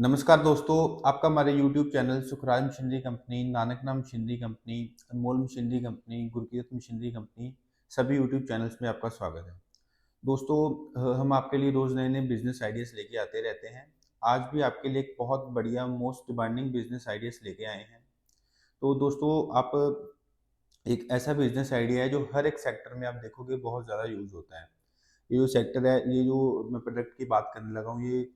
नमस्कार दोस्तों, आपका हमारे YouTube channel Sukhraj machinery company, नानकनाम machinery company, Anmol machinery company, Gurkirat machinery company, सभी यूट्यूब चैनल्स में आपका स्वागत है। दोस्तों, हम आपके लिए रोज़ नए-नए बिज़नेस आइडियाज़ लेके आते रहते हैं। आज भी आपके लिए एक बहुत बढ़िया मोस्ट डिमांडिंग बिज़नेस आइडियाज़ लेके आए हैं। तो दोस्तों, आप एक ऐसा बिज़नेस आइडिया है जो हर एक सेक्टर में आप देखोगे बहुत ज़्यादा यूज़ होता है। ये जो सेक्टर है, ये जो मैं प्रोडक्ट की बात करने लगा हूँ, ये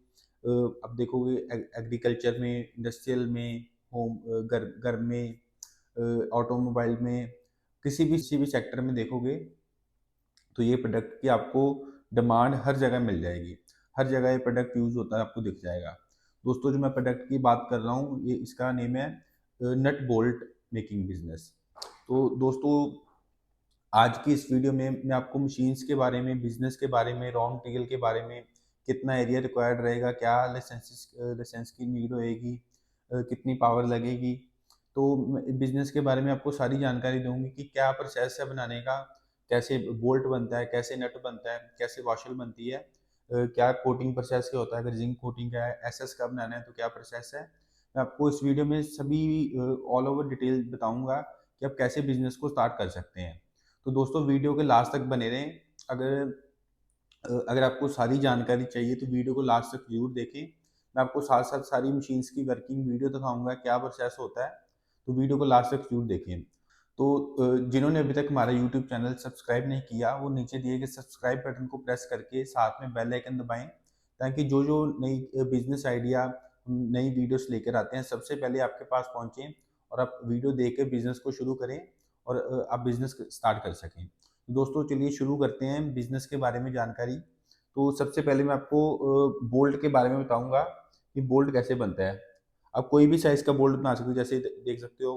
आप देखोगे एग्रीकल्चर में, इंडस्ट्रियल में, होम घर घर में, ऑटोमोबाइल में, किसी भी सेक्टर में देखोगे तो ये प्रोडक्ट की आपको डिमांड हर जगह मिल जाएगी। हर जगह ये प्रोडक्ट यूज़ होता है, आपको दिख जाएगा। दोस्तों, जो मैं प्रोडक्ट की बात कर रहा हूँ, ये इसका नेम है नट बोल्ट मेकिंग बिज़नेस। तो दोस्तों, आज की इस वीडियो में मैं आपको मशीन्स के बारे में, बिज़नेस के बारे में, रॉ मटेरियल के बारे में, कितना एरिया रिक्वायर्ड रहेगा, क्या लाइसेंस की नीड होएगी, कितनी पावर लगेगी। तो बिज़नेस के बारे में आपको सारी जानकारी दूँगी कि क्या प्रोसेस है बनाने का, कैसे बोल्ट बनता है, कैसे नट बनता है, कैसे वॉशल बनती है, क्या कोटिंग प्रोसेस क्या होता है, अगर ज़िंक कोटिंग का है, एसएस का बनाना है तो क्या प्रोसेस है। मैं आपको इस वीडियो में सभी ऑल ओवर डिटेल बताऊँगा कि आप कैसे बिज़नेस को स्टार्ट कर सकते हैं। तो दोस्तों, वीडियो के लास्ट तक बने रहें। अगर आपको सारी जानकारी चाहिए तो वीडियो को लास्ट तक ज़रूर देखें। मैं आपको साथ-साथ सारी मशीन्स की वर्किंग वीडियो दिखाऊँगा, क्या प्रोसेस होता है, तो वीडियो को लास्ट तक ज़रूर देखें। तो जिन्होंने अभी तक हमारा यूट्यूब चैनल सब्सक्राइब नहीं किया, वो नीचे दिए गए सब्सक्राइब बटन को प्रेस करके साथ में बेल आइकन दबाएँ, ताकि जो-जो नई बिज़नेस आइडिया, नई वीडियोज़ लेकर आते हैं, सबसे पहले आपके पास पहुँचे और आप वीडियो देख के बिज़नेस को शुरू करें और आप बिज़नेस स्टार्ट कर सकें। दोस्तों, चलिए शुरू करते हैं बिज़नेस के बारे में जानकारी। तो सबसे पहले मैं आपको बोल्ट के बारे में बताऊँगा कि बोल्ट कैसे बनता है। आप कोई भी साइज़ का बोल्ट बना सकते हो, जैसे देख सकते हो,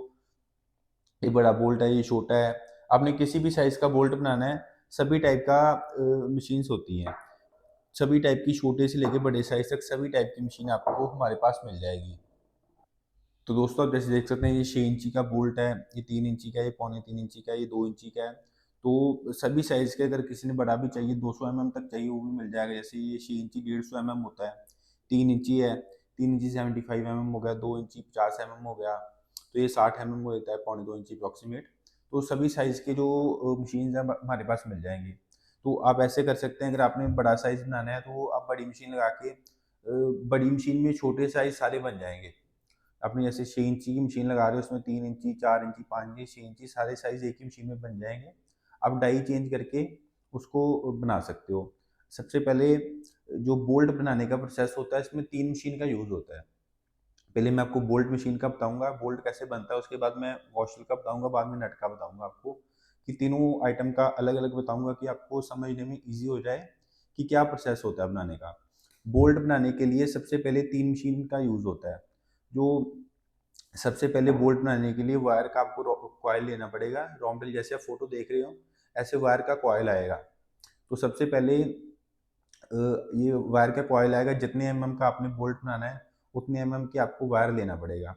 ये बड़ा बोल्ट है, ये छोटा है। आपने किसी भी साइज़ का बोल्ट बनाना है, सभी टाइप का मशीन्स होती हैं। सभी टाइप की, छोटे से लेके बड़े साइज़ तक सभी टाइप की मशीन आपको हमारे पास मिल जाएगी। तो दोस्तों, आप जैसे देख सकते हैं, ये 6 इंची का बोल्ट है, ये 3 इंची का है, ये पौने 3 इंची का है, ये 2 इंची का है। तो सभी साइज़ के, अगर किसी ने बड़ा भी चाहिए, 200 एमएम तक चाहिए, वो भी मिल जाएगा। जैसे ये 6 इंची 150 एमएम होता है, 3 इंची है, 3 इंची 75 एमएम हो गया, 2 इंची 50 एमएम हो गया, तो ये 60 एमएम हो जाता है, पौने 2 इंची अप्रॉक्सिमेट। तो सभी साइज़ के जो मशीन्स हैं हमारे पास मिल जाएँगी। तो आप ऐसे कर सकते हैं, अगर आपने बड़ा साइज़ बनाना है तो आप बड़ी मशीन लगा के बड़ी मशीन में छोटे साइज़ सारे बन जाएँगे। आपने जैसे 6 इंची की मशीन लगा रहे हो, उसमें 3 इंची, 4 इंची, 5 इंची, 6 इंची सारे साइज़ एक ही मशीन में बन जाएँगे। आप डाई चेंज करके उसको बना सकते हो। सबसे पहले जो बोल्ट बनाने का प्रोसेस होता है, इसमें 3 मशीन का यूज़ होता है। पहले मैं आपको बोल्ट मशीन का बताऊँगा, बोल्ट कैसे बनता है, उसके बाद मैं वॉशर का बताऊँगा, बाद में नट का बताऊँगा आपको, कि तीनों आइटम का अलग-अलग बताऊँगा कि आपको समझने में ईज़ी हो जाए कि क्या प्रोसेस होता है बनाने का। बोल्ट बनाने के लिए सबसे पहले 3 मशीन का यूज़ होता है। जो सबसे पहले बोल्ट बनाने के लिए वायर का आपको कॉइल लेना पड़ेगा। रॉ मटेरियल जैसे आप फोटो देख रहे हो, ऐसे वायर का कॉइल आएगा। तो सबसे पहले ये वायर का कॉइल आएगा, जितने एमएम का आपने बोल्ट बनाना है, उतने एमएम की आपको वायर लेना पड़ेगा।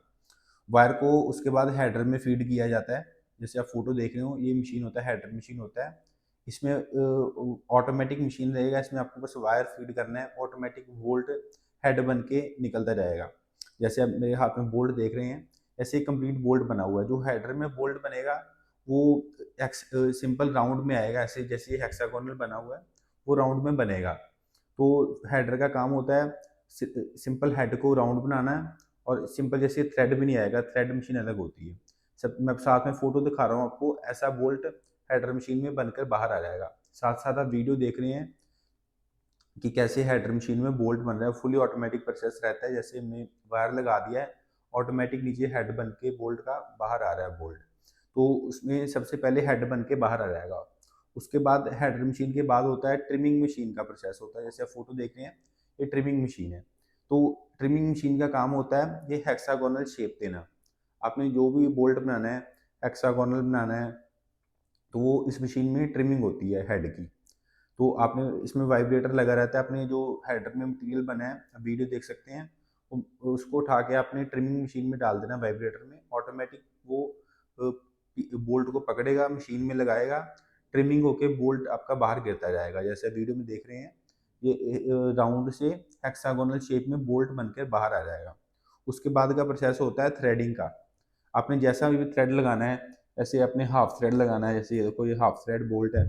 वायर को उसके बाद हेडर में फीड किया जाता है। जैसे आप फोटो देख रहे हो, ये मशीन होता है, हेडर मशीन होता है। इसमें ऑटोमेटिक मशीन रहेगा, इसमें आपको बस वायर फीड करना है, ऑटोमेटिक बोल्ट हेड बन के निकलता जाएगा। जैसे आप मेरे हाथ में बोल्ट देख रहे हैं, ऐसे ही कंप्लीट बोल्ट बना हुआ है। जो हेडर में बोल्ट बनेगा, वो सिंपल राउंड में आएगा, ऐसे जैसे ये हेक्सागोनल बना हुआ है, वो राउंड में बनेगा। तो हेडर का काम होता है सिंपल हेड को राउंड बनाना है, और सिंपल जैसे थ्रेड भी नहीं आएगा, थ्रेड मशीन अलग होती है। सब मैं साथ में फोटो दिखा रहा हूँ आपको, ऐसा बोल्ट हेडर मशीन में बनकर बाहर आ जाएगा। साथ साथ आप वीडियो देख रहे हैं कि कैसे हेडर मशीन में बोल्ट बन रहा है। फुली ऑटोमेटिक प्रोसेस रहता है, जैसे हमने वायर लगा दिया है, ऑटोमेटिक नीचे हेड बन के बोल्ट का बाहर आ रहा है बोल्ट। तो उसमें सबसे पहले हेड बन के बाहर आ जाएगा। उसके बाद हेडर मशीन के बाद होता है ट्रिमिंग मशीन का प्रोसेस होता है। जैसे आप फोटो देख रहे हैं, ये ट्रिमिंग मशीन है। तो ट्रिमिंग मशीन का काम होता है ये हेक्सागोनल शेप देना। आपने जो भी बोल्ट बनाना है, हेक्सागोनल बनाना है, तो वो इस मशीन में ट्रिमिंग होती है हेड की। तो आपने इसमें वाइब्रेटर लगा रहता है, आपने जो हेडर में मटेरियल बना है, वीडियो देख सकते हैं, उसको उठा के आपने ट्रिमिंग मशीन में डाल देना वाइब्रेटर में, ऑटोमेटिक वो बोल्ट को पकड़ेगा, मशीन में लगाएगा, ट्रिमिंग होके बोल्ट आपका बाहर गिरता जाएगा। जैसे वीडियो में देख रहे हैं, ये राउंड से हेक्सागोनल शेप में बोल्ट बनकर बाहर आ जाएगा। उसके बाद का प्रोसेस होता है थ्रेडिंग का। आपने जैसा भी थ्रेड लगाना है, जैसे अपने हाफ थ्रेड लगाना है, जैसे कोई हाफ थ्रेड बोल्ट है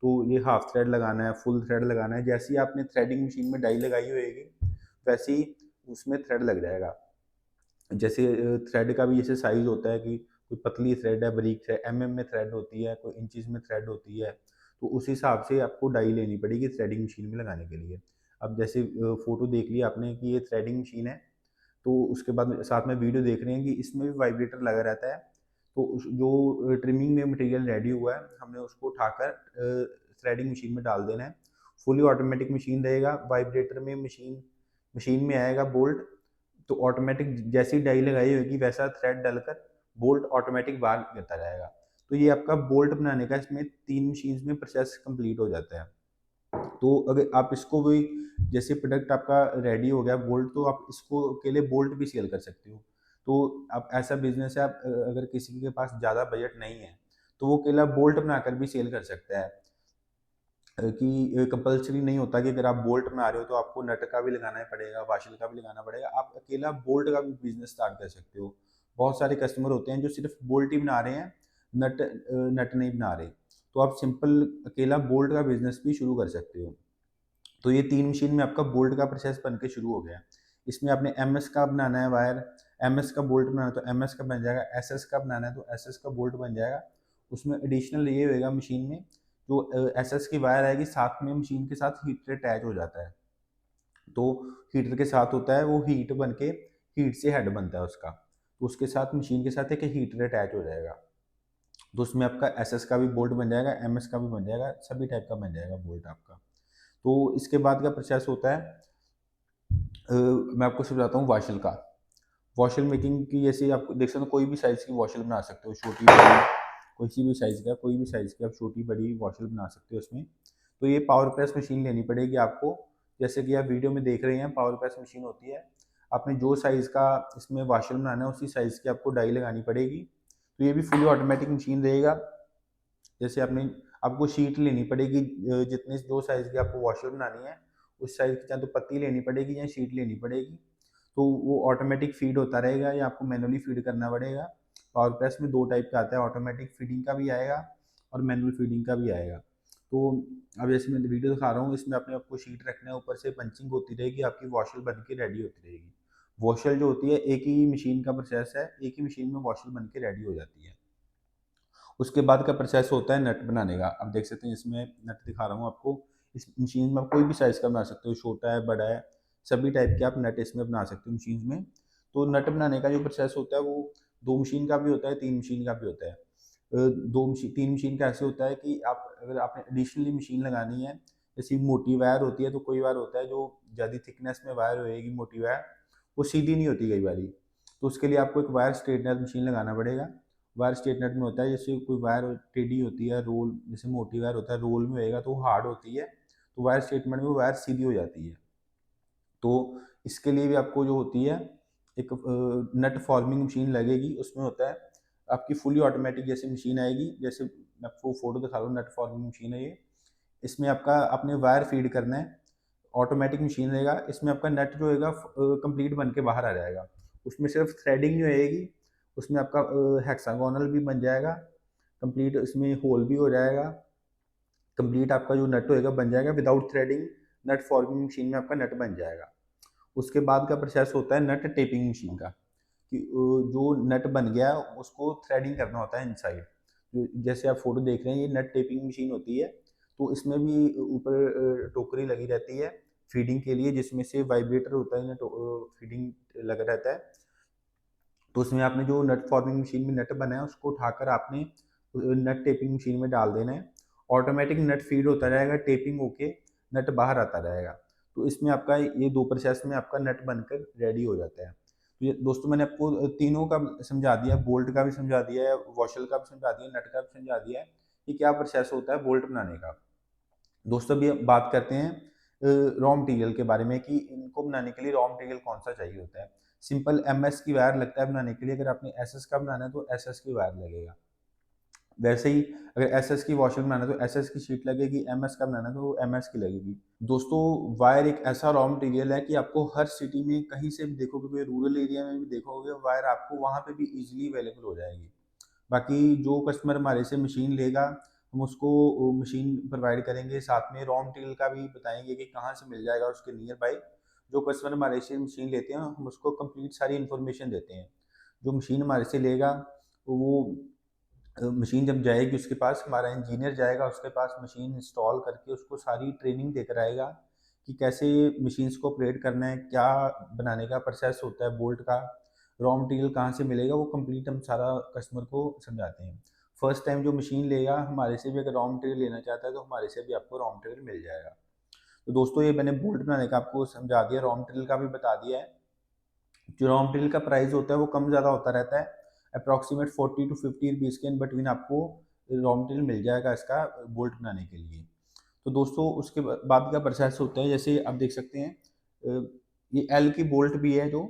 तो ये हाफ थ्रेड लगाना है, फुल थ्रेड लगाना है, जैसे ही आपने थ्रेडिंग मशीन में डाई लगाई होगी वैसे ही उसमें थ्रेड लग जाएगा। जैसे थ्रेड का भी जैसे साइज होता है कि कोई पतली थ्रेड है, बारीक थ्रेड, में थ्रेड होती है, कोई इंचज़ में थ्रेड होती है, तो उस हिसाब से आपको डाई लेनी पड़ेगी थ्रेडिंग मशीन में लगाने के लिए। अब जैसे फ़ोटो देख लिया आपने कि ये थ्रेडिंग मशीन है, तो उसके बाद साथ में वीडियो देख रहे हैं कि इसमें भी वाइब्रेटर लगा रहता है। तो जो ट्रिमिंग में मटेरियल रेडी हुआ है, हमने उसको उठाकर थ्रेडिंग मशीन में डाल देना है। फुली ऑटोमेटिक मशीन रहेगा, वाइब्रेटर में मशीन मशीन में आएगा बोल्ट, तो ऑटोमेटिक जैसी डाई लगाई होगी वैसा थ्रेड डालकर बोल्ट ऑटोमेटिक बाहर गिरता जाएगा। तो ये आपका बोल्ट बनाने का इसमें 3 मशीन्स में प्रोसेस कंप्लीट हो जाता है। तो अगर आप इसको भी जैसे प्रोडक्ट आपका रेडी हो गया बोल्ट, तो आप इसको अकेले बोल्ट भी सेल कर सकते हो। तो आप ऐसा बिजनेस है, आप अगर किसी के पास ज़्यादा बजट नहीं है तो वो अकेला बोल्ट बनाकर भी सेल कर सकता है। कि कंपल्सरी नहीं होता कि अगर आप बोल्ट बना रहे हो तो आपको नट का भी लगाना पड़ेगा, वाशल का भी लगाना पड़ेगा। आप अकेला बोल्ट का भी बिजनेस स्टार्ट कर सकते हो। बहुत सारे कस्टमर होते हैं जो सिर्फ बोल्ट ही बना रहे हैं, नट नहीं बना रहे, तो आप सिंपल अकेला बोल्ट का बिजनेस भी शुरू कर सकते हो। तो ये 3 मशीन में आपका बोल्ट का प्रोसेस बन के शुरू हो गया। इसमें आपने एमएस का बनाना है वायर, एमएस का बोल्ट बनाना है तो एमएस का बन जाएगा, एसएस का बनाना है तो एसएस का बोल्ट बन जाएगा। उसमें एडिशनल ये होएगा मशीन में, जो एसएस की वायर आएगी साथ में मशीन के साथ हीटर अटैच हो जाता है। तो हीटर के साथ होता है वो हीट बन के, हीट से हेड बनता है उसका। तो उसके साथ मशीन के साथ एक हीटर अटैच हो जाएगा। तो उसमें आपका एसएस का भी बोल्ट बन जाएगा, एमएस का भी बन जाएगा, सभी टाइप का बन जाएगा बोल्ट आपका। तो इसके बाद का प्रोसेस होता है, मैं आपको समझाता हूँ वाशल का। वॉशल मेकिंग की जैसे आप देख सकते हो, कोई भी साइज़ की वॉशल बना सकते हो, छोटी बड़ी, किसी भी साइज़ का, कोई भी साइज़ की आप छोटी बड़ी वॉशल बना सकते हो इसमें। तो ये पावर प्रेस मशीन लेनी पड़ेगी आपको। जैसे कि आप वीडियो में देख रहे हैं पावर प्रेस मशीन होती है। आपने जो साइज़ का इसमें वॉशल बनाना है उसी साइज़ की आपको डाई लगानी पड़ेगी। तो ये भी फुली ऑटोमेटिक मशीन रहेगा। जैसे आपको शीट लेनी पड़ेगी, जितने जो साइज़ की आपको वॉशर बनानी है उस साइज़ की, चाहे तो पत्ती लेनी पड़ेगी या शीट लेनी पड़ेगी। तो वो ऑटोमेटिक फीड होता रहेगा या आपको मैनुअली फीड करना पड़ेगा। पावर प्रेस में 2 टाइप का आता है, ऑटोमेटिक फीडिंग का भी आएगा और मैनुअल फीडिंग का भी आएगा। तो अब जैसे मैं वीडियो दिखा रहा हूँ, इसमें अपने आपको शीट रखना है, ऊपर से पंचिंग होती रहेगी, आपकी वॉशल बन के रेडी होती रहेगी। वॉशल जो होती है एक ही मशीन का प्रोसेस है, एक ही मशीन में वॉशल बन के रेडी हो जाती है। उसके बाद का प्रोसेस होता है नट बनाने का। अब देख सकते हैं इसमें नट दिखा रहा हूँ आपको। इस मशीन में आप कोई भी साइज़ का बना सकते हो, छोटा है, बड़ा है, सभी टाइप के आप नट इसमें बना सकते हो मशीन में। तो नट बनाने का जो प्रोसेस होता है वो 2 मशीन का भी होता है, 3 मशीन का भी होता है। 3 मशीन का ऐसे होता है कि आप अगर आपने एडिशनली मशीन लगानी है, जैसे मोटी वायर होती है, तो कोई वायर होता है जो ज़्यादा थिकनेस में वायर होएगी, मोटी वायर, वो सीधी नहीं होती कई बारी। तो उसके लिए आपको एक वायर स्ट्रेटनर मशीन लगाना पड़ेगा। वायर स्ट्रेटनर में होता है, जैसे कोई वायर टेढ़ी होती है, रोल जैसे मोटी वायर होता है, रोल में होएगा तो वो हार्ड होती है, तो वायर स्ट्रेटनर में वो वायर सीधी हो जाती है। तो इसके लिए भी आपको जो होती है एक नट फॉर्मिंग मशीन लगेगी। उसमें होता है आपकी फुली ऑटोमेटिक जैसे मशीन आएगी, जैसे मैं आपको फोटो दिखा रहा हूँ, नट फॉर्मिंग मशीन है ये। इसमें आपका आपने वायर फीड करना है, ऑटोमेटिक मशीन रहेगा। इसमें आपका नट जो होगा कंप्लीट बन के बाहर आ जाएगा। उसमें सिर्फ थ्रेडिंग नहीं होएगी, उसमें आपका हेक्सागोनल भी बन जाएगा कंप्लीट, इसमें होल भी हो जाएगा। कंप्लीट आपका जो नट होएगा बन जाएगा विदाउट थ्रेडिंग। नट फॉर्मिंग मशीन में आपका नट बन जाएगा। उसके बाद का प्रोसेस होता है नट टेपिंग मशीन का, कि जो नट बन गया उसको थ्रेडिंग करना होता है इनसाइड। जैसे आप फोटो देख रहे हैं, ये नट टेपिंग मशीन होती है। तो इसमें भी ऊपर टोकरी लगी रहती है फीडिंग के लिए, जिसमें से वाइब्रेटर होता है, फीडिंग लगा रहता है। तो उसमें आपने जो नट फॉर्मिंग मशीन में नट बना है उसको उठाकर आपने नट टेपिंग मशीन में डाल देना है। ऑटोमेटिक नट फीड होता रहेगा, टेपिंग होके नट बाहर आता रहेगा। तो इसमें आपका ये 2 प्रोसेस में आपका नट बनकर रेडी हो जाता है। तो ये दोस्तों मैंने आपको तीनों का समझा दिया, बोल्ट का भी समझा दिया है, वॉशल का भी समझा दिया, नट का भी समझा दिया है कि क्या प्रोसेस होता है बोल्ट बनाने का। दोस्तों अभी बात करते हैं रॉ मटेरियल के बारे में, कि इनको बनाने के लिए रॉ मटेरियल कौन सा चाहिए होता है। सिंपल एमएस की वायर लगता है बनाने के लिए, अगर आपने एसएस का बनाना है तो एसएस की वायर लगेगा। वैसे ही अगर एसएस की वॉशर बनाना है तो एसएस की शीट लगेगी, एमएस का बनाना है तो एमएस की लगेगी। दोस्तों वायर एक ऐसा रॉ मटेरियल है कि आपको हर सिटी में कहीं से भी देखोगे, कोई रूरल एरिया में भी देखोगे वायर आपको वहाँ पे भी इजीली अवेलेबल हो जाएगी। बाकी जो कस्टमर हमारे से मशीन लेगा हम उसको मशीन प्रोवाइड करेंगे, साथ में रॉ मटेरियल का भी बताएंगे कि कहाँ से मिल जाएगा उसके नियर बाय। जो कस्टमर हमारे से मशीन लेते हैं हम उसको कंप्लीट सारी इन्फॉर्मेशन देते हैं। जो मशीन हमारे से लेगा तो वो मशीन जब जाएगी उसके पास, हमारा इंजीनियर जाएगा उसके पास, मशीन इंस्टॉल करके उसको सारी ट्रेनिंग देकर आएगा कि कैसे मशीन्स को ऑपरेट करना है, क्या बनाने का प्रोसेस होता है, बोल्ट का रॉ मटेरियल कहाँ से मिलेगा, वो कंप्लीट हम सारा कस्टमर को समझाते हैं। फर्स्ट टाइम जो मशीन लेगा हमारे से भी अगर रॉ मटेरियल लेना चाहता है तो हमारे से भी आपको रॉ मटेरियल मिल जाएगा। तो दोस्तों ये मैंने बोल्ट बनाने का आपको समझा दिया, रॉ मटेरियल का भी बता दिया है। जो रॉ मटेरियल का प्राइस होता है वो कम ज़्यादा होता रहता है, अप्रॉक्सीमेट 40 to 50 रुपीज़ के इन बिटवीन आपको रॉ मटेरियल मिल जाएगा इसका बोल्ट बनाने के लिए। तो दोस्तों उसके बाद का प्रोसेस होता है, जैसे आप देख सकते हैं ये एल की बोल्ट भी है जो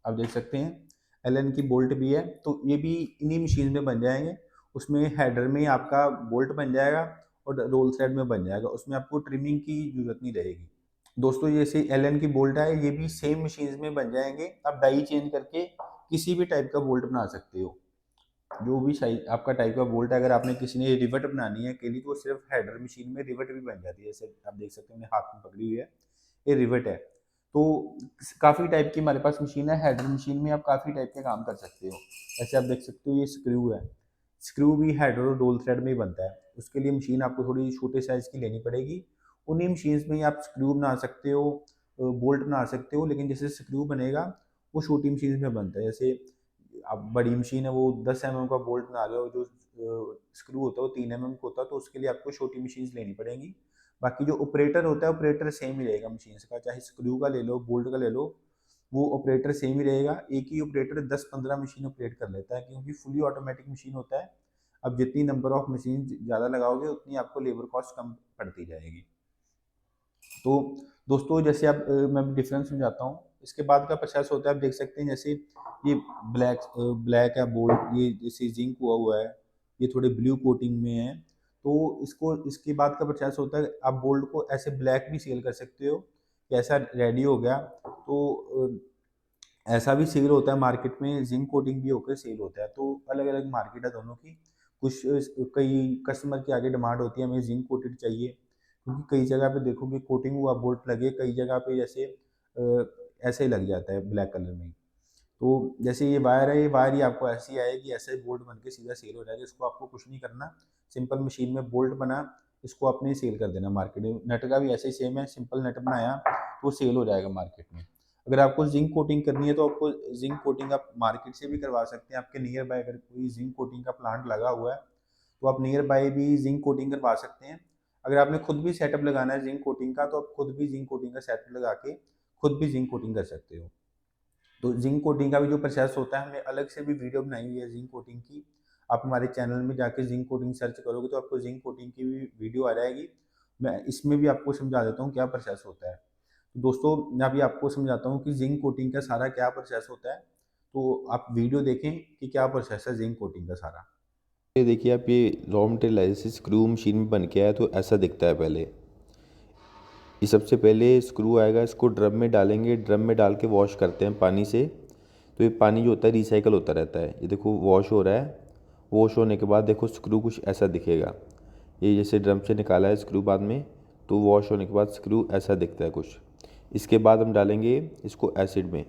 आप देख सकते हैं, एल एन की बोल्ट भी है, तो ये भी इन्हीं मशीन में बन जाएंगे। उसमें हेडर में आपका बोल्ट बन जाएगा और रोल साइड में बन जाएगा, उसमें आपको ट्रिमिंग की जरूरत नहीं रहेगी। दोस्तों जैसे एल एन की बोल्ट है ये भी सेम मशीन में बन जाएंगे, आप डाई चेंज करके किसी भी टाइप का बोल्ट बना सकते हो। जो भी साइज आपका टाइप का बोल्ट है, अगर आपने किसी ने रिवेट बनानी है के लिए तो सिर्फ हेडर मशीन में रिवेट भी बन जाती है, जैसे आप देख सकते हैं मैंने हाथ में पकड़ी हुई है, ये रिवेट है। तो काफ़ी टाइप की हमारे पास मशीन है, हेडर मशीन में आप काफ़ी टाइप के काम कर सकते हो। ऐसे आप देख सकते हो ये स्क्रू है, स्क्रू भी हेडर और रोल थ्रेड में ही बनता है, उसके लिए मशीन आपको थोड़ी छोटे साइज़ की लेनी पड़ेगी। उन्हीं मशीन में ही आप स्क्रू बना सकते हो, बोल्ट बना सकते हो, लेकिन जैसे स्क्रू बनेगा वो छोटी मशीन में बनता है। जैसे अब बड़ी मशीन है वो 10 mm का बोल्ट बना रहे हो, जो स्क्रू होता है वो 3 mm का होता है, तो उसके लिए आपको छोटी मशीन लेनी पड़ेगी। बाकी जो ऑपरेटर होता है ऑपरेटर सेम ही रहेगा मशीन का, चाहे स्क्रू का ले लो बोल्ट का ले लो, वो ऑपरेटर सेम ही रहेगा। एक ही ऑपरेटर 10-15 मशीन ऑपरेट कर लेता है क्योंकि फुली ऑटोमेटिक मशीन होता है। अब जितनी नंबर ऑफ मशीन ज़्यादा लगाओगे उतनी आपको लेबर कॉस्ट कम पड़ती जाएगी। तो दोस्तों जैसे आप मैं डिफरेंस समझाता हूँ, इसके बाद का प्रोसेस होता है आप देख सकते हैं, जैसे ये ब्लैक ब्लैक है बोल्ट, ये जैसे जिंक हुआ हुआ है, ये थोड़े ब्लू कोटिंग में है। तो इसको इसके बाद का प्रोसेस होता है आप बोल्ट को ऐसे ब्लैक भी सेल कर सकते हो कि ऐसा रेडी हो गया, तो ऐसा भी सेल होता है मार्केट में, जिंक कोटिंग भी होकर सेल होता है। तो अलग अलग मार्केट है दोनों की। कुछ कई कस्टमर की आगे डिमांड होती है हमें जिंक कोटेड चाहिए, क्योंकि कई जगह पे देखोगे कोटिंग हुआ बोल्ट लगे, कई जगह पे जैसे ऐसे ही लग जाता है ब्लैक कलर में। तो जैसे ये वायर है, ये वायर ही आपको ऐसी आएगी, ऐसे ही बोल्ट बन के सीधा सेल हो जाएगा, इसको आपको कुछ नहीं करना, सिंपल मशीन में बोल्ट बना, इसको आपने सेल कर देना मार्केट में। नट का भी ऐसे ही सेम है, सिंपल नट बनाया तो सेल हो जाएगा मार्केट में। अगर आपको जिंक कोटिंग करनी है तो आपको जिंक कोटिंग आप मार्केट से भी करवा सकते हैं, आपके नियर बाय अगर कोई जिंक कोटिंग का प्लांट लगा हुआ है तो आप नियर बाय भी जिंक कोटिंग करवा सकते हैं। अगर आपने खुद भी सेटअप लगाना है जिंक कोटिंग का तो आप खुद भी जिंक कोटिंग का सेटअप लगा के खुद भी जिंक कोटिंग कर सकते हो। तो जिंक कोटिंग का भी जो प्रोसेस होता है हमने अलग से भी वीडियो बनाई हुई है जिंक कोटिंग की, आप हमारे चैनल में जाके जिंक कोटिंग सर्च करोगे तो आपको जिंक कोटिंग की भी वीडियो आ जाएगी। मैं इसमें भी आपको समझा देता हूँ क्या प्रोसेस होता है। तो दोस्तों मैं अभी आपको समझाता हूँ कि जिंक कोटिंग का सारा क्या प्रोसेस होता है, तो आप वीडियो देखें कि क्या प्रोसेस है जिंक कोटिंग का सारा। ये देखिए आप, ये रॉ मटेरियल जैसे स्क्रू मशीन में बन के आया तो ऐसा दिखता है पहले। ये सबसे पहले स्क्रू आएगा, इसको ड्रम में डालेंगे, ड्रम में डाल के वॉश करते हैं पानी से। तो ये पानी जो होता है रिसाइकल होता रहता है, ये देखो वॉश हो रहा है। वॉश होने के बाद देखो स्क्रू कुछ ऐसा दिखेगा। ये जैसे ड्रम से निकाला है स्क्रू बाद में, तो वॉश होने के बाद स्क्रू ऐसा दिखता है कुछ। इसके बाद हम डालेंगे इसको एसिड में। ये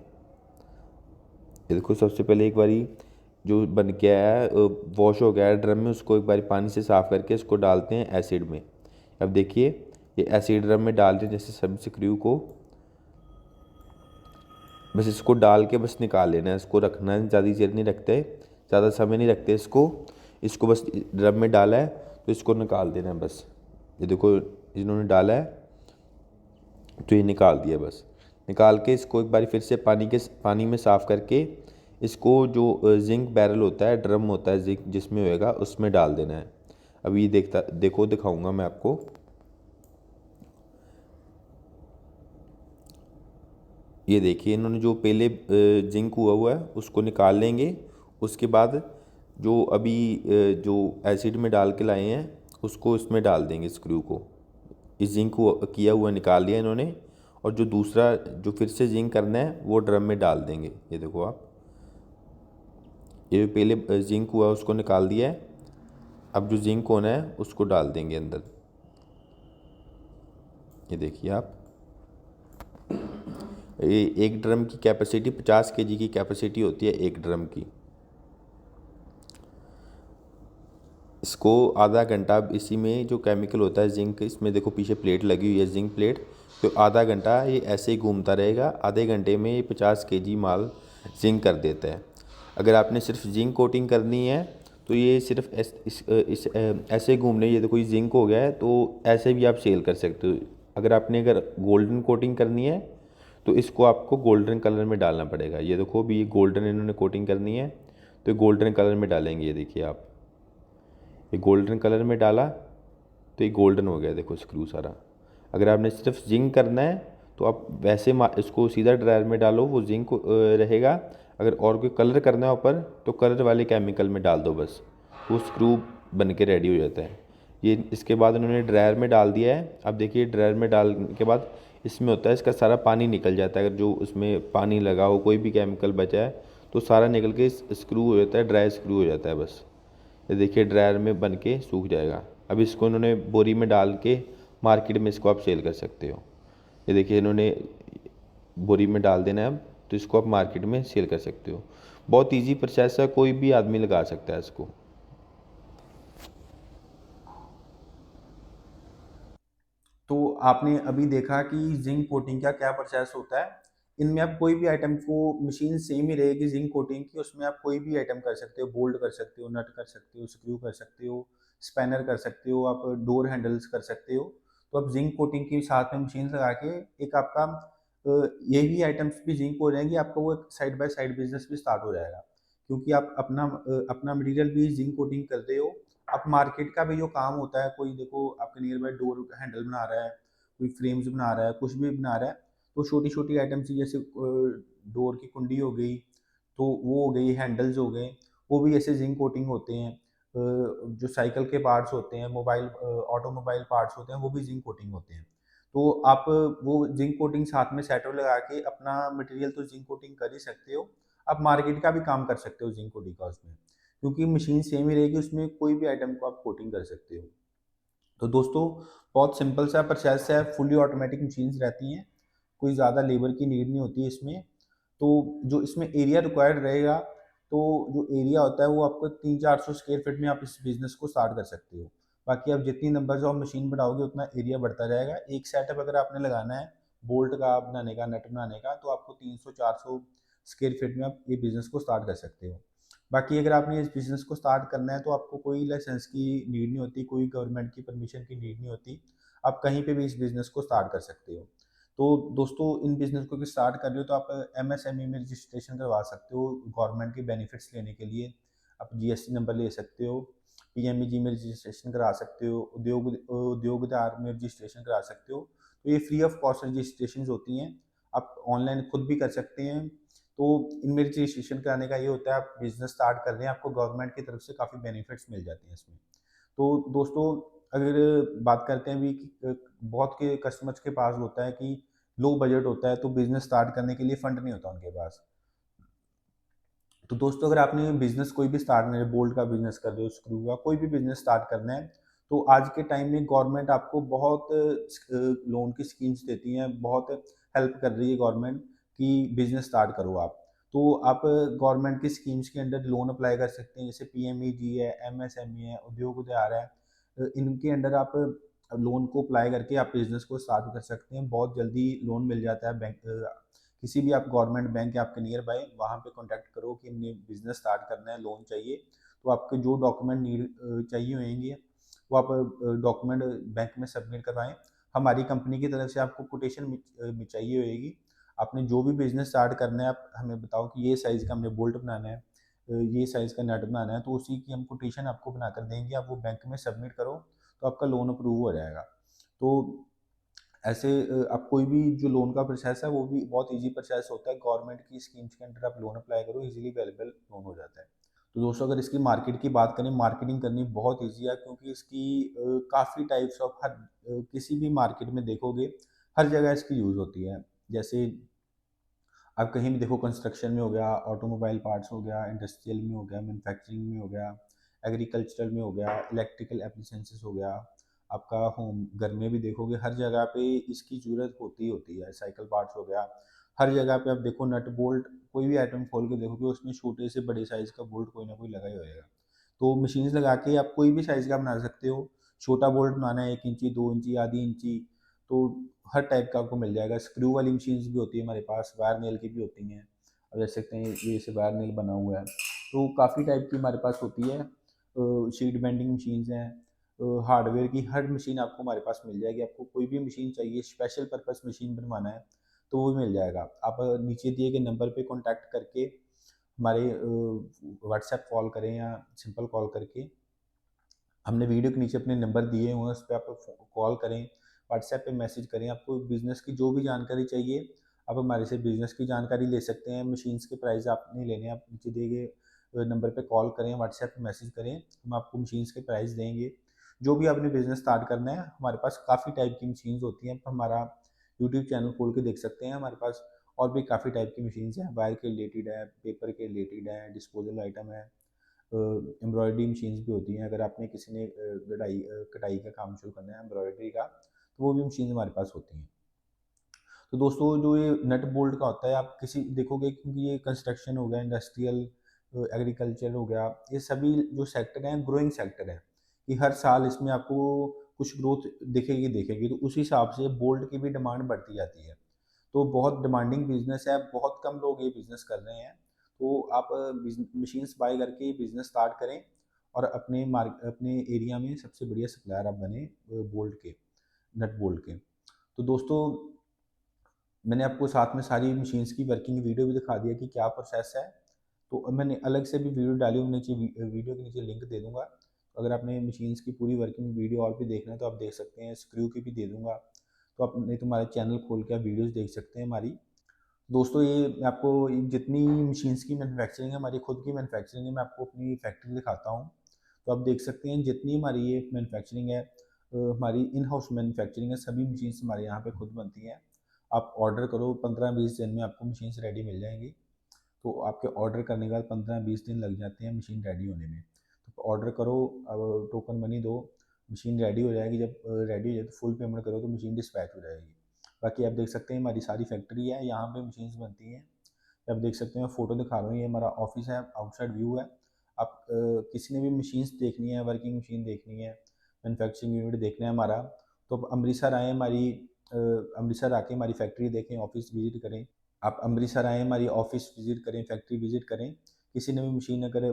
देखो सबसे पहले एक बारी जो बन गया है वॉश हो गया है ड्रम में, उसको एक बारी पानी से साफ़ करके इसको डालते हैं एसिड में। अब देखिए ये एसिड ड्रम में डाल दें, जैसे सब स्क्रू को बस इसको डाल के बस निकाल लेना है, इसको रखना है, ज़्यादा देर नहीं रखते, ज़्यादा समय नहीं रखते इसको। इसको बस ड्रम में डाला है तो इसको निकाल देना है बस। ये देखो इन्होंने डाला है तो ये निकाल दिया, बस निकाल के इसको एक बार फिर से पानी में साफ़ करके इसको जो जिंक बैरल होता है, ड्रम होता है जिंक जिसमें होएगा उसमें डाल देना है। अभी देखो दिखाऊंगा मैं आपको। ये देखिए इन्होंने जो पहले जिंक हुआ हुआ है उसको निकाल लेंगे। उसके बाद जो अभी जो एसिड में डाल के लाए हैं उसको इसमें डाल देंगे स्क्रू को। इस जिंक को किया हुआ निकाल लिया इन्होंने, और जो दूसरा जो फिर से जिंक करना है वो ड्रम में डाल देंगे। ये देखो आप, ये पहले जिंक हुआ उसको निकाल दिया है, अब जो जिंक होना है उसको डाल देंगे अंदर। ये देखिए आप, ये एक ड्रम की कैपेसिटी 50 केजी की कैपेसिटी होती है एक ड्रम की। इसको आधा घंटा इसी में जो केमिकल होता है जिंक, इसमें देखो पीछे प्लेट लगी हुई है जिंक प्लेट, तो आधा घंटा ये ऐसे ही घूमता रहेगा। आधे घंटे में ये 50 केजी माल जिंक कर देता है। अगर आपने सिर्फ जिंक कोटिंग करनी है तो ये सिर्फ ऐसे घूमने, ये देखो ये जिंक हो गया है, तो ऐसे भी आप सेल कर सकते हो। अगर गोल्डन कोटिंग करनी है तो इसको आपको गोल्डन कलर में डालना पड़ेगा। ये देखो भी, ये गोल्डन इन्होंने कोटिंग करनी है तो गोल्डन कलर में डालेंगे। ये देखिए आप, ये गोल्डन कलर में डाला तो ये गोल्डन हो गया देखो स्क्रू सारा। अगर आपने सिर्फ जिंक करना है तो आप वैसे इसको सीधा ड्रायर में डालो, वो जिंक रहेगा। अगर और कोई कलर करना है ऊपर तो कलर वाले केमिकल में डाल दो बस, वो स्क्रू बन के रेडी हो जाता है। ये इसके बाद उन्होंने ड्रायर में डाल दिया है। अब देखिए ड्रायर में डालने के बाद इसमें होता है, इसका सारा पानी निकल जाता है। अगर जो उसमें पानी लगा हो, कोई भी केमिकल बचा है तो सारा निकल के स्क्रू हो जाता है, ड्राई स्क्रू हो जाता है बस। ये देखिए ड्रायर में बन के सूख जाएगा। अब इसको इन्होंने बोरी में डाल के मार्केट में इसको आप सेल कर सकते हो। ये देखिए इन्होंने बोरी में डाल देना है अब, तो इसको आप मार्केट में सेल कर सकते हो। बहुत इजी प्रोसेस है, कोई भी आदमी लगा सकता है इसको। तो आपने अभी देखा कि जिंक कोटिंग का क्या प्रोसेस होता है। इनमें आप कोई भी आइटम को, मशीन सेम ही रहेगी जिंक कोटिंग की, उसमें आप कोई भी आइटम कर सकते हो, बोल्ट कर सकते हो, नट कर सकते हो, स्क्रू कर सकते हो, स्पैनर कर सकते हो, आप डोर हैंडल्स कर सकते हो। तो आप जिंक कोटिंग के साथ में मशीन लगा के एक आपका ये भी आइटम्स भी जिंक हो जाएंगी, आपका वो एक साइड बाय साइड बिजनेस भी स्टार्ट हो जाएगा। क्योंकि आप अपना मटेरियल भी जिंक कोटिंग कर रहे हो। अब मार्केट का भी जो काम होता है, कोई देखो आपके नियर बाय डोर हैंडल बना रहा है, कोई फ्रेम्स बना रहा है, कुछ भी बना रहा है, तो छोटी छोटी आइटम्स जैसे डोर की कुंडी हो गई, तो वो हो गई, हैंडल्स हो गए, वो भी ऐसे जिंक कोटिंग होते हैं। जो साइकिल के पार्ट्स होते हैं, मोबाइल ऑटोमोबाइल पार्ट्स होते हैं, वो भी जिंक कोटिंग होते हैं। तो आप वो जिंक कोटिंग साथ में सेटो लगा के अपना मटेरियल तो जिंक कोटिंग कर ही सकते हो, आप मार्केट का भी काम कर सकते हो जिंक कोटिंग का उसमें, क्योंकि मशीन सेम ही रहेगी, उसमें कोई भी आइटम को आप कोटिंग कर सकते हो। तो दोस्तों, बहुत सिंपल सा प्रोसेस है, फुली ऑटोमेटिक मशीन्स रहती हैं, कोई ज़्यादा लेबर की नीड नहीं होती है इसमें। तो जो इसमें एरिया रिक्वायर्ड रहेगा, तो जो एरिया होता है वो आपको 300-400 स्क्वायर फीट में आप इस बिज़नेस को स्टार्ट कर सकते हो। बाकी आप जितनी नंबर्स ऑफ मशीन बढ़ाओगे उतना एरिया बढ़ता जाएगा। एक सेटअप अगर आपने लगाना है बोल्ट का बनाने का, नट बनाने का, तो आपको 300-400 स्क्वायर फीट में आप ये बिज़नेस को स्टार्ट कर सकते हो। बाकी अगर आपने इस बिज़नेस को स्टार्ट करना है तो आपको कोई लाइसेंस की नीड नहीं होती, कोई गवर्नमेंट की परमिशन की नीड नहीं होती, आप कहीं पे भी इस बिज़नेस को स्टार्ट कर सकते हो। तो दोस्तों, इन बिज़नेस को स्टार्ट कर रहे हो तो आप एमएसएमई में रजिस्ट्रेशन करवा सकते हो गवर्नमेंट के बेनिफिट्स लेने के लिए। आप जीएसटी नंबर ले सकते हो, पीएमईजी में रजिस्ट्रेशन करा सकते हो, उद्योगदार में रजिस्ट्रेशन करा सकते हो। तो ये फ्री ऑफ कॉस्ट रजिस्ट्रेशन होती हैं, आप ऑनलाइन खुद भी कर सकते हैं। तो इनमें रजिस्ट्रेशन कराने का ये होता है, आप बिजनेस स्टार्ट कर रहे हैं, आपको गवर्नमेंट की तरफ से काफ़ी बेनिफिट्स मिल जाते हैं इसमें। तो दोस्तों, अगर बात करते हैं भी कि बहुत के कस्टमर्स के पास होता है कि लो बजट होता है, तो बिजनेस स्टार्ट करने के लिए फंड नहीं होता उनके पास। तो दोस्तों, अगर आपने बिजनेस कोई भी स्टार्ट करना है, बोल्ट का बिजनेस कर रहे हो, स्क्रू का कोई भी बिजनेस स्टार्ट करना है, तो आज के टाइम में गवर्नमेंट आपको बहुत लोन की स्कीम्स देती हैं, बहुत हेल्प कर रही है गवर्नमेंट कि बिजनेस स्टार्ट करो आप। तो आप गवर्नमेंट की स्कीम्स के अंडर लोन अप्लाई कर सकते हैं, जैसे पीएमईजी है, एमएसएमई है, उद्योग उद्यार है। इनके अंडर आप लोन को अप्लाई करके आप बिजनेस को स्टार्ट कर सकते हैं, बहुत जल्दी लोन मिल जाता है। बैंक किसी भी आप गवर्नमेंट बैंक है आपके नियर बाय, वहाँ पे कॉन्टैक्ट करो कि हमने बिजनेस स्टार्ट करना है, लोन चाहिए। तो आपके जो डॉक्यूमेंट नीड चाहिए होंगे, वो आप डॉक्यूमेंट बैंक में सबमिट करवाएं। हमारी कंपनी की तरफ से आपको कोटेशन चाहिए होगी। आपने जो भी बिजनेस स्टार्ट करना है, आप हमें बताओ कि ये साइज़ का हमने बोल्ट बनाना है, ये साइज़ का नट बनाना है, तो उसी की हम कोटेशन आपको बनाकर देंगे, आप वो बैंक में सबमिट करो, तो आपका लोन अप्रूव हो जाएगा। तो ऐसे आप कोई भी जो लोन का प्रोसेस है वो भी बहुत ईजी प्रोसेस होता है, गवर्नमेंट की स्कीम्स के अंडर आप लोन अप्लाई करो, इजीली अवेलेबल लोन हो जाता है। तो दोस्तों अगर इसकी मार्केट की बात करें, मार्केटिंग करनी बहुत ईज़ी है, क्योंकि इसकी काफ़ी टाइप्स ऑफ किसी भी मार्केट में देखोगे, हर जगह इसकी यूज़ होती है। जैसे आप कहीं भी देखो, कंस्ट्रक्शन में हो गया, ऑटोमोबाइल पार्ट्स हो गया, इंडस्ट्रियल में हो गया, मैन्युफैक्चरिंग में हो गया, एग्रीकल्चरल में हो गया, इलेक्ट्रिकल एप्लीकेंसेस हो गया, आपका होम घर में भी देखोगे हर जगह पे इसकी ज़रूरत होती है। साइकिल पार्ट्स हो गया, हर जगह पे आप देखो नट बोल्ट, कोई भी आइटम खोल के देखोगे उसमें छोटे से बड़े साइज़ का बोल्ट कोई ना कोई लगा ही होएगा। तो मशीन्स लगा के आप कोई भी साइज़ का बना सकते हो। छोटा बोल्ट बनाना है 1 इंची, 2 इंची, आधी इंची, तो हर टाइप का आपको मिल जाएगा। स्क्रू वाली मशीन्स भी होती है हमारे पास, वायर नेल की भी होती हैं। अब देख सकते हैं ये जैसे वायर नेल बना हुआ है, तो काफ़ी टाइप की हमारे पास होती है। शीट बेंडिंग मशीन्स हैं, हार्डवेयर की हर मशीन आपको हमारे पास मिल जाएगी। आपको कोई भी मशीन चाहिए, स्पेशल पर्पस मशीन बनवाना है तो वो भी मिल जाएगा। आप नीचे दिए गए नंबर पे कॉन्टैक्ट करके हमारे व्हाट्सएप कॉल करें या सिंपल कॉल करके, हमने वीडियो के नीचे अपने नंबर दिए हुए हैं, उस पे आप कॉल करें, व्हाट्सएप पे मैसेज करें। आपको बिज़नेस की जो भी जानकारी चाहिए, आप हमारे से बिज़नेस की जानकारी ले सकते हैं। मशीन्स के प्राइस आप नहीं लेने, आप नीचे दिए गए नंबर पे कॉल करें, व्हाट्सएप पे मैसेज करें, हम आपको मशीन्स के प्राइस देंगे। जो भी आपने बिज़नेस स्टार्ट करना है, हमारे पास काफ़ी टाइप की मशीन्स होती हैं। आप हमारा यूट्यूब चैनल खोल के देख सकते हैं, हमारे पास और भी काफ़ी टाइप की मशीन्स हैं। वायर के रिलेटेड है, पेपर के रिलेटेड है, डिस्पोजल आइटम है, एम्ब्रॉयडरी मशीन्स भी होती हैं। अगर आपने किसी ने कटाई का काम शुरू करना है एम्ब्रॉयडरी का, तो वो भी मशीन हमारे पास होती हैं। तो दोस्तों जो ये नट बोल्ट का होता है, आप किसी देखोगे, क्योंकि ये कंस्ट्रक्शन हो गया, इंडस्ट्रियल, एग्रीकल्चर हो गया, ये सभी जो सेक्टर हैं ग्रोइंग सेक्टर है, कि हर साल इसमें आपको कुछ ग्रोथ दिखेगी, तो उस हिसाब से बोल्ट की भी डिमांड बढ़ती जाती है। तो बहुत डिमांडिंग बिजनेस है, बहुत कम लोग ये बिजनेस कर रहे हैं। तो आप मशीन्स बाय करके बिजनेस स्टार्ट करें और अपने एरिया में सबसे बढ़िया सप्लायर आप बने बोल्ट के, नट बोल्ट के। तो दोस्तों मैंने आपको साथ में सारी मशीन्स की वर्किंग वीडियो भी दिखा दिया कि क्या प्रोसेस है। तो अब मैंने अलग से भी वीडियो डाली हूँ, नीचे वीडियो के नीचे लिंक दे दूंगा। तो अगर आपने मशीन्स की पूरी वर्किंग वीडियो और भी देखना है तो आप देख सकते हैं, स्क्रू की भी दे दूंगा। तो आप नहीं तो हमारे चैनल खोल के आप वीडियोज़ देख सकते हैं हमारी। दोस्तों ये मैं आपको जितनी मशीन्स की मैन्युफैक्चरिंग है, हमारी खुद की मैन्युफैक्चरिंग है, मैं आपको अपनी फैक्ट्री दिखाता हूँ। तो आप देख सकते हैं जितनी हमारी ये मैन्युफैक्चरिंग है, हमारी इन हाउस मैन्युफैक्चरिंग है, सभी मशीन्स हमारे यहाँ पे खुद बनती हैं। आप ऑर्डर करो, 15-20 दिन में आपको मशीन्स रेडी मिल जाएंगी। तो आपके ऑर्डर करने के बाद 15-20 दिन लग जाते हैं मशीन रेडी होने में। तो ऑर्डर करो, अब टोकन मनी दो, मशीन रेडी हो जाएगी। जब रेडी हो जाए तो फुल पेमेंट करो तो मशीन डिस्पैच हो जाएगी। बाकी आप देख सकते हैं हमारी सारी फैक्ट्री है, यहाँ पे मशीन्स बनती हैं। आप देख सकते हैं, मैं फ़ोटो दिखा रहा हूँ, ये हमारा ऑफिस है, आउटसाइड व्यू है। आप किसी ने भी मशीन्स देखनी है, वर्किंग मशीन देखनी है, मैन्युफैक्चरिंग यूनिट देखना है हमारा, तो आप अमृतसर आएँ, अमृतसर आके हमारी फैक्ट्री देखें, ऑफिस विजिट करें। आप अमृतसर आएँ, हमारी ऑफिस विजिट करें, फैक्ट्री विजिट करें। किसी ने भी मशीन अगर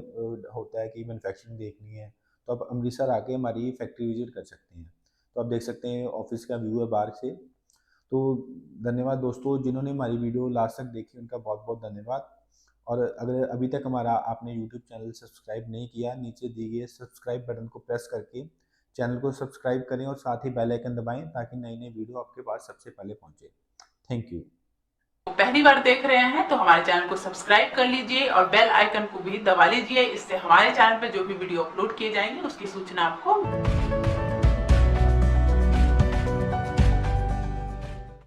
होता है कि मैन्युफैक्चरिंग देखनी है, तो आप अमृतसर आके हमारी फैक्ट्री विजिट कर सकते हैं। तो आप देख सकते हैं ऑफिस का व्यू है बाहर से। तो धन्यवाद दोस्तों, जिन्होंने हमारी वीडियो लास्ट तक देखी उनका बहुत बहुत धन्यवाद। और अगर अभी तक हमारा आपने यूट्यूब चैनल सब्सक्राइब नहीं किया, नीचे दिए गए सब्सक्राइब बटन को प्रेस करके चैनल को सब्सक्राइब करें और साथ ही बेल आइकन दबाएं, ताकि नई नई वीडियो आपके पास सबसे पहले पहुंचे। Thank you. पहली बार देख रहे हैं तो हमारे चैनल को सब्सक्राइब कर लीजिए और बेल आइकन को भी दबा लीजिए। इससे हमारे चैनल पर जो भी वीडियो अपलोड किए जाएंगे उसकी सूचना आपको।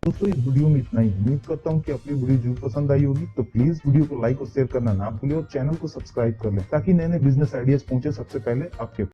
दोस्तों इस वीडियो में इतना ही। उम्मीद करता हूँ कि आपको वीडियो जरूर पसंद आई होगी। तो प्लीज वीडियो को लाइक और शेयर करना ना भूलें और चैनल को सब्सक्राइब कर लें, ताकि नए नए बिजनेस आइडियाज पहुंचे सबसे पहले आपके